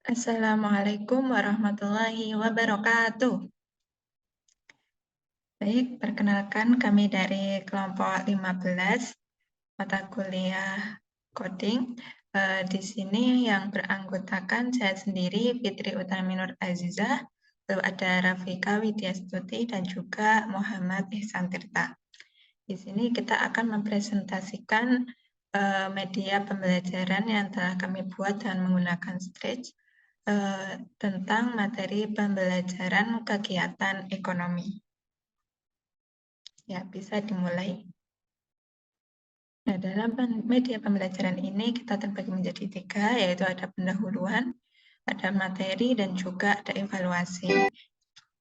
Assalamualaikum warahmatullahi wabarakatuh. Baik, perkenalkan kami dari kelompok 15 mata kuliah coding. Di sini yang beranggotakan saya sendiri, Fitri Utami Nur Azizah, lalu ada Rafika Widyastuti dan juga Muhammad Ihsan Tirta. Di sini kita akan mempresentasikan media pembelajaran yang telah kami buat dengan menggunakan Scratch tentang materi pembelajaran kegiatan ekonomi. Ya, bisa dimulai. Nah, dalam media pembelajaran ini kita terbagi menjadi 3, yaitu ada pendahuluan, ada materi, dan juga ada evaluasi.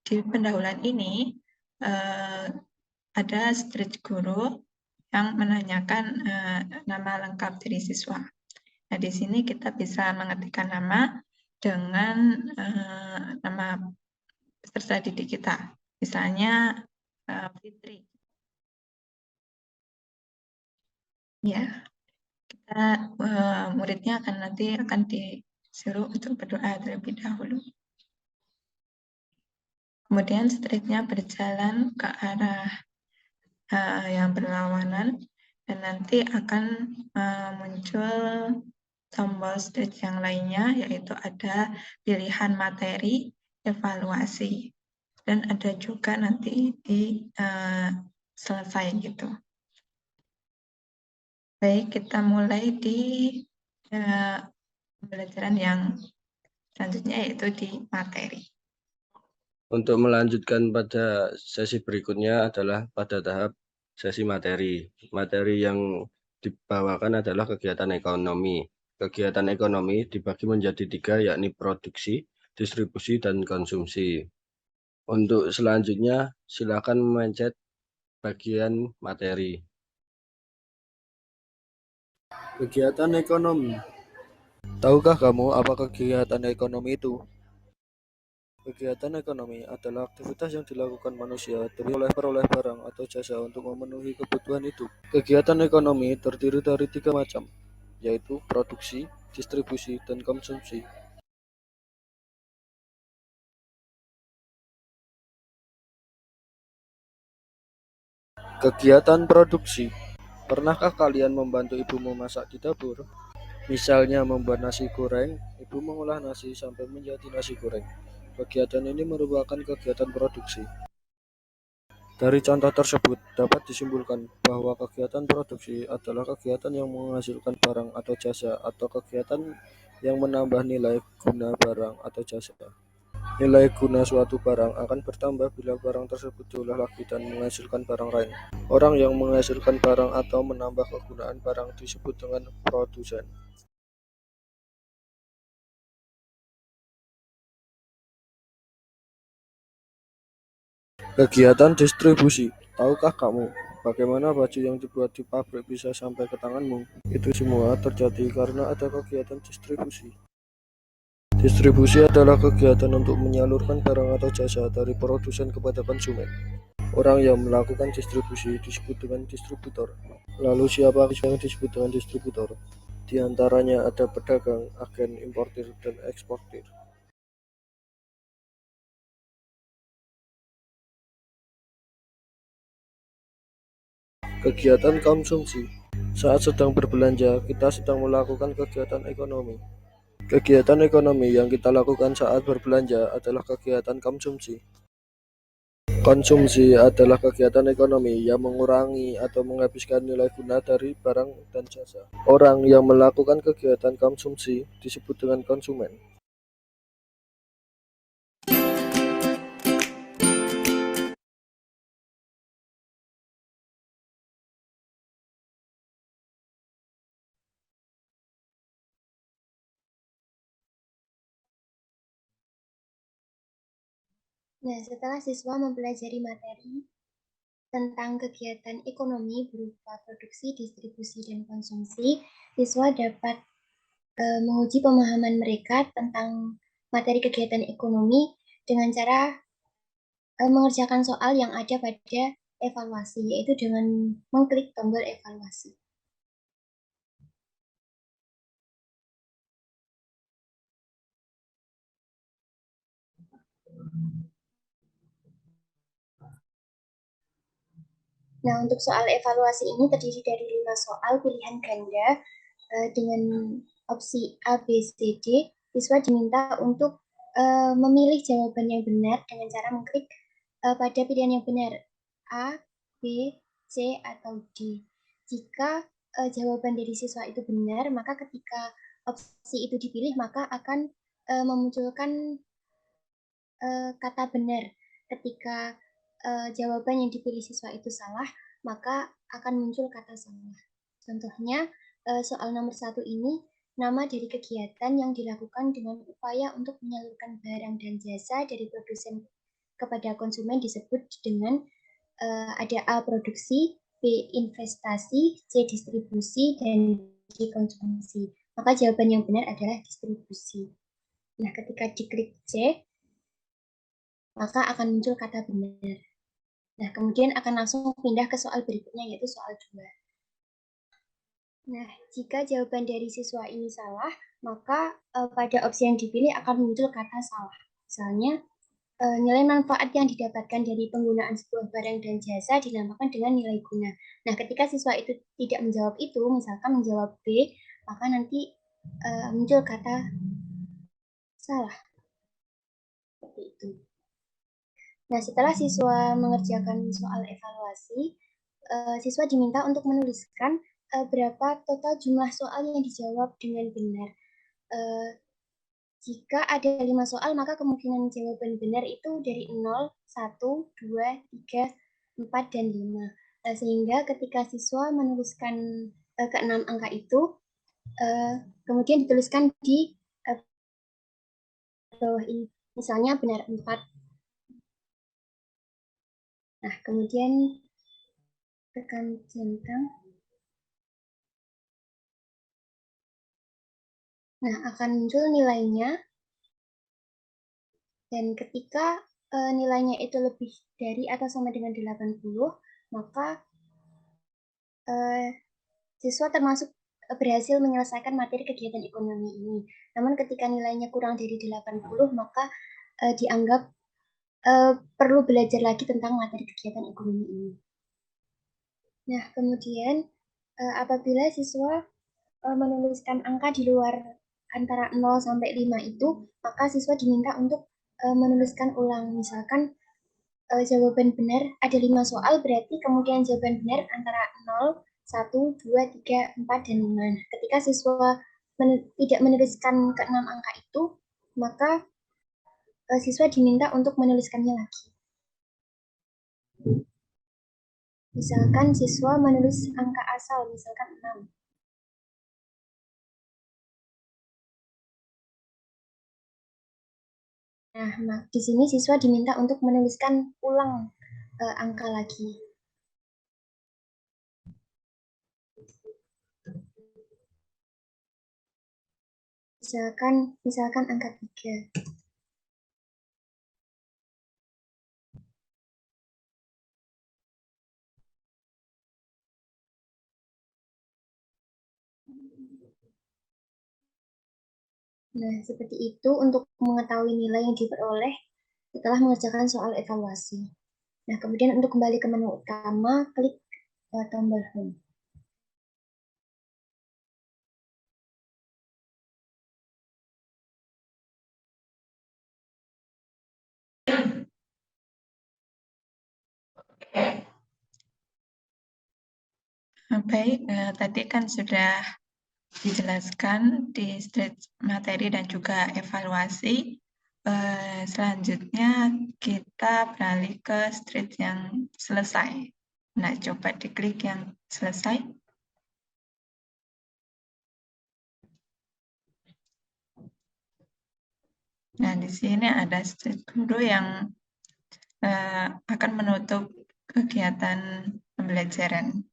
Di pendahuluan ini ada stretch guru yang menanyakan nama lengkap dari siswa. Nah, di sini kita bisa mengetikkan nama dengan nama peserta didik kita. Misalnya Fitri. Ya, kita muridnya nanti akan disuruh untuk berdoa terlebih dahulu. Kemudian seterusnya berjalan ke arah yang berlawanan dan nanti akan muncul tombol stage yang lainnya, yaitu ada pilihan materi, evaluasi, dan ada juga nanti di selesai gitu. Baik, kita mulai di pembelajaran yang selanjutnya, yaitu di materi. Untuk melanjutkan pada sesi berikutnya adalah pada tahap sesi materi. Materi yang dibawakan adalah kegiatan ekonomi. Kegiatan ekonomi dibagi menjadi 3, yakni produksi, distribusi, dan konsumsi. Untuk selanjutnya, silakan memencet bagian materi. Kegiatan ekonomi. Tahukah kamu apa kegiatan ekonomi itu? Kegiatan ekonomi adalah aktivitas yang dilakukan manusia demi memperoleh barang atau jasa untuk memenuhi kebutuhan itu. Kegiatan ekonomi terdiri dari 3 macam, yaitu produksi, distribusi, dan konsumsi. Kegiatan produksi. Pernahkah kalian membantu ibu memasak di dapur? Misalnya membuat nasi goreng, ibu mengolah nasi sampai menjadi nasi goreng. Kegiatan ini merupakan kegiatan produksi. Dari contoh tersebut, dapat disimpulkan bahwa kegiatan produksi adalah kegiatan yang menghasilkan barang atau jasa atau kegiatan yang menambah nilai guna barang atau jasa. Nilai guna suatu barang akan bertambah bila barang tersebut diolah lagi dan menghasilkan barang lain. Orang yang menghasilkan barang atau menambah kegunaan barang disebut dengan produsen. Kegiatan distribusi. Tahukah kamu bagaimana baju yang dibuat di pabrik bisa sampai ke tanganmu? Itu semua terjadi karena ada kegiatan distribusi. Distribusi adalah kegiatan untuk menyalurkan barang atau jasa dari produsen kepada konsumen. Orang yang melakukan distribusi disebut dengan distributor. Lalu siapa yang disebut dengan distributor? Di antaranya ada pedagang, agen, importir, dan eksportir. Kegiatan konsumsi. Saat sedang berbelanja, kita sedang melakukan kegiatan ekonomi. Kegiatan ekonomi yang kita lakukan saat berbelanja adalah kegiatan konsumsi. Konsumsi adalah kegiatan ekonomi yang mengurangi atau menghabiskan nilai guna dari barang dan jasa. Orang yang melakukan kegiatan konsumsi disebut dengan konsumen. Nah, setelah siswa mempelajari materi tentang kegiatan ekonomi berupa produksi, distribusi, dan konsumsi, siswa dapat menguji pemahaman mereka tentang materi kegiatan ekonomi dengan cara mengerjakan soal yang ada pada evaluasi, yaitu dengan mengklik tombol evaluasi. Nah, untuk soal evaluasi ini terdiri dari 5 soal pilihan ganda dengan opsi A, B, C, D. Siswa diminta untuk memilih jawaban yang benar dengan cara mengklik pada pilihan yang benar, A, B, C, atau D. Jika jawaban dari siswa itu benar, maka ketika opsi itu dipilih, maka akan memunculkan kata benar. Ketika jawaban yang dipilih siswa itu salah, maka akan muncul kata salah. Contohnya, soal nomor 1 ini, nama dari kegiatan yang dilakukan dengan upaya untuk menyalurkan barang dan jasa dari produsen kepada konsumen disebut dengan ada A, produksi, B, investasi, C, distribusi, dan D, konsumsi. Maka jawaban yang benar adalah distribusi. Nah, ketika diklik C, maka akan muncul kata benar. Nah, kemudian akan langsung pindah ke soal berikutnya, yaitu soal 2. Nah, jika jawaban dari siswa ini salah, maka pada opsi yang dipilih akan muncul kata salah. Misalnya, nilai manfaat yang didapatkan dari penggunaan sebuah barang dan jasa dinamakan dengan nilai guna. Nah, ketika siswa itu tidak menjawab itu, misalkan menjawab B, maka nanti muncul kata salah. Seperti itu. Nah, setelah siswa mengerjakan soal evaluasi, siswa diminta untuk menuliskan berapa total jumlah soal yang dijawab dengan benar. Jika ada 5 soal, maka kemungkinan jawaban benar itu dari 0, 1, 2, 3, 4, dan 5. Sehingga ketika siswa menuliskan ke-6 angka itu, kemudian dituliskan di bawah ini. Misalnya benar 4. Nah, kemudian tekan centang. Nah, akan muncul nilainya. Dan ketika nilainya itu lebih dari atau sama dengan 80, maka siswa termasuk berhasil menyelesaikan materi kegiatan ekonomi ini. Namun ketika nilainya kurang dari 80, maka dianggap perlu belajar lagi tentang materi kegiatan ekonomi ini. Nah, kemudian apabila siswa menuliskan angka di luar antara 0 sampai 5 itu, maka siswa diminta untuk menuliskan ulang. Misalkan jawaban benar ada 5 soal, berarti kemungkinan jawaban benar antara 0, 1, 2, 3, 4, dan 5. Ketika siswa tidak menuliskan ke-6 angka itu, maka siswa diminta untuk menuliskannya lagi. Misalkan siswa menulis angka asal, misalkan 6. Nah, di sini siswa diminta untuk menuliskan ulang angka lagi. Misalkan angka 3. Nah, seperti itu untuk mengetahui nilai yang diperoleh setelah mengerjakan soal evaluasi. Nah, kemudian untuk kembali ke menu utama, klik tombol Home. Baik, tadi kan sudah dijelaskan di street materi dan juga evaluasi. Selanjutnya kita beralih ke street yang selesai. Nah, coba diklik yang selesai. Nah, di sini ada street guru yang akan menutup kegiatan pembelajaran.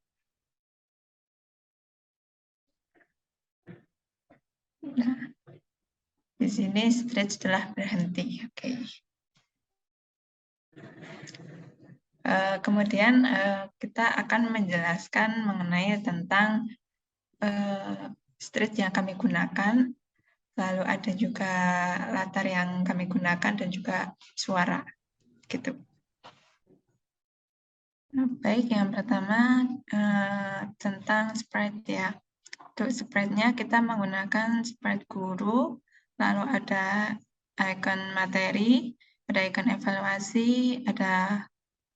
Nah, di sini stretch telah berhenti. Oke. Kemudian kita akan menjelaskan mengenai tentang stretch yang kami gunakan, lalu ada juga latar yang kami gunakan dan juga suara, gitu. Baik, yang pertama tentang sprite ya. Untuk sprite-nya kita menggunakan sprite guru, lalu ada icon materi, ada icon evaluasi, ada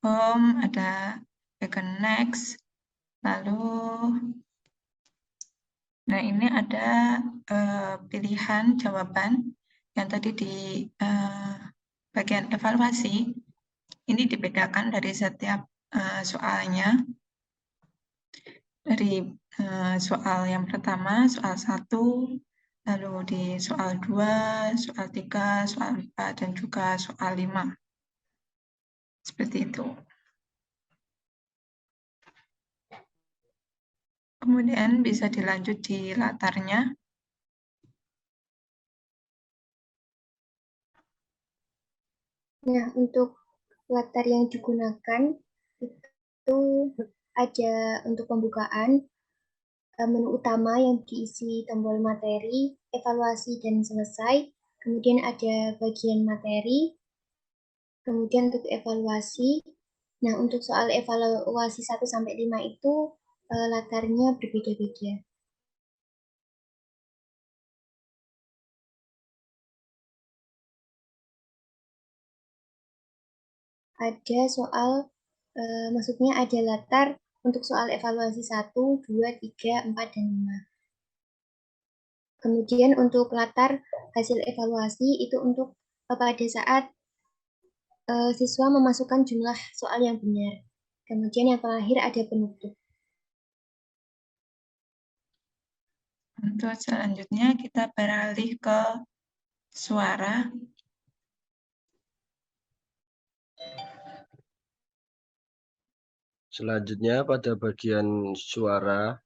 home, ada icon next, lalu nah ini ada pilihan jawaban yang tadi di bagian evaluasi. Ini dibedakan dari setiap soalnya. Dari soal yang pertama, soal 1, lalu di soal 2, soal 3, soal 4, dan juga soal 5. Seperti itu. Kemudian bisa dilanjut di latarnya. Nah, untuk latar yang digunakan itu ada untuk pembukaan, menu utama yang diisi tombol materi, evaluasi dan selesai, kemudian ada bagian materi, kemudian untuk evaluasi. Nah, untuk soal evaluasi 1-5 itu latarnya berbeda-beda. Ada soal, maksudnya ada latar untuk soal evaluasi 1, 2, 3, 4, dan 5. Kemudian untuk latar hasil evaluasi itu untuk pada saat siswa memasukkan jumlah soal yang benar. Kemudian yang terakhir ada penutup. Untuk selanjutnya kita beralih ke suara. Selanjutnya pada bagian suara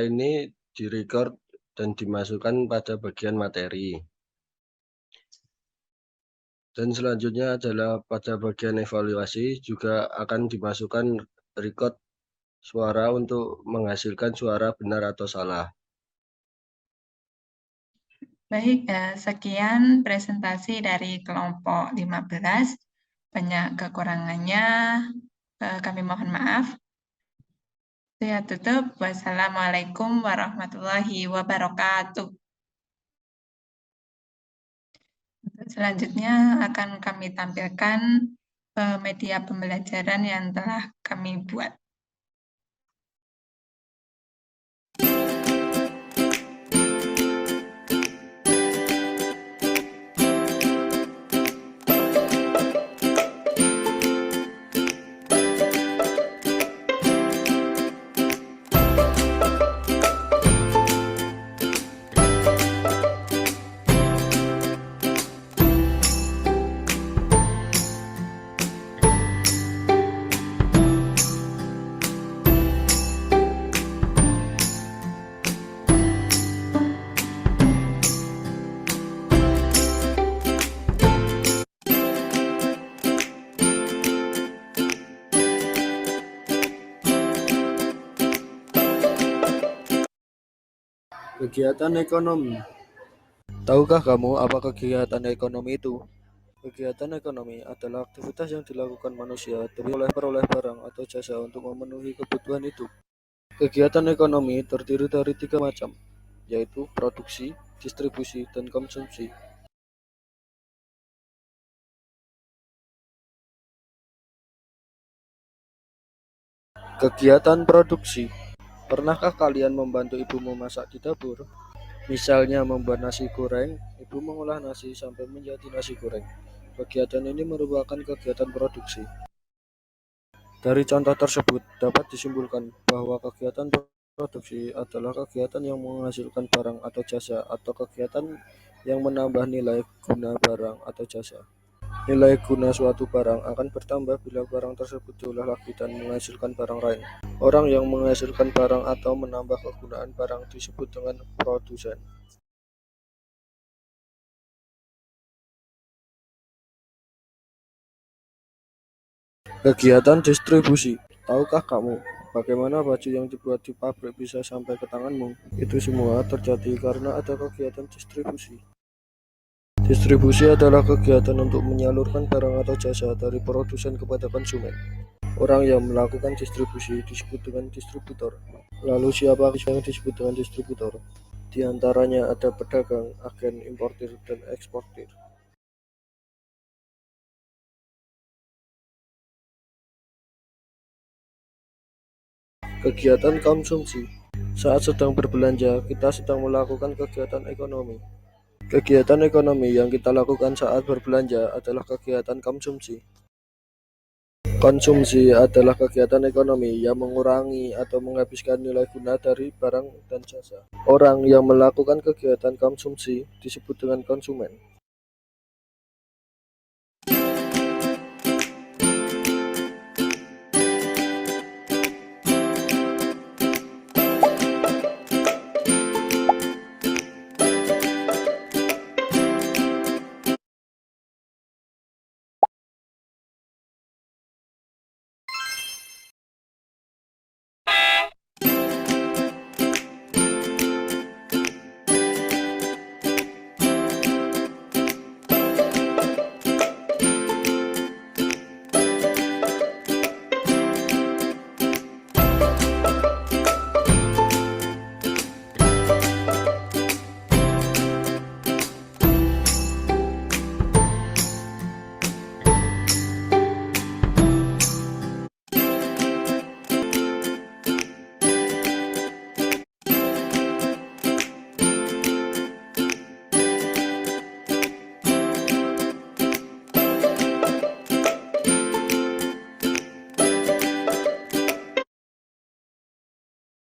ini direcord dan dimasukkan pada bagian materi. Dan selanjutnya adalah pada bagian evaluasi juga akan dimasukkan record suara untuk menghasilkan suara benar atau salah. Baik, sekian presentasi dari kelompok 15. Banyak kekurangannya, kami mohon maaf. Saya tutup. Wassalamualaikum warahmatullahi wabarakatuh. Selanjutnya akan kami tampilkan media pembelajaran yang telah kami buat. Kegiatan ekonomi. Tahukah kamu apa kegiatan ekonomi itu? Kegiatan ekonomi adalah aktivitas yang dilakukan manusia demi memperoleh barang atau jasa untuk memenuhi kebutuhan hidup. Kegiatan ekonomi terdiri dari 3 macam, yaitu produksi, distribusi, dan konsumsi. Kegiatan produksi. Pernahkah kalian membantu ibu memasak di dapur? Misalnya membuat nasi goreng, ibu mengolah nasi sampai menjadi nasi goreng. Kegiatan ini merupakan kegiatan produksi. Dari contoh tersebut, dapat disimpulkan bahwa kegiatan produksi adalah kegiatan yang menghasilkan barang atau jasa atau kegiatan yang menambah nilai guna barang atau jasa. Nilai guna suatu barang akan bertambah bila barang tersebut diolah lagi dan menghasilkan barang lain. Orang yang menghasilkan barang atau menambah kegunaan barang disebut dengan produsen. Kegiatan distribusi. Tahukah kamu bagaimana baju yang dibuat di pabrik bisa sampai ke tanganmu? Itu semua terjadi karena ada kegiatan distribusi. Distribusi adalah kegiatan untuk menyalurkan barang atau jasa dari produsen kepada konsumen. Orang yang melakukan distribusi disebut dengan distributor. Lalu siapa yang disebut dengan distributor? Di antaranya ada pedagang, agen importir, dan eksportir. Kegiatan konsumsi. Saat sedang berbelanja, kita sedang melakukan kegiatan ekonomi. Kegiatan ekonomi yang kita lakukan saat berbelanja adalah kegiatan konsumsi. Konsumsi adalah kegiatan ekonomi yang mengurangi atau menghabiskan nilai guna dari barang dan jasa. Orang yang melakukan kegiatan konsumsi disebut dengan konsumen.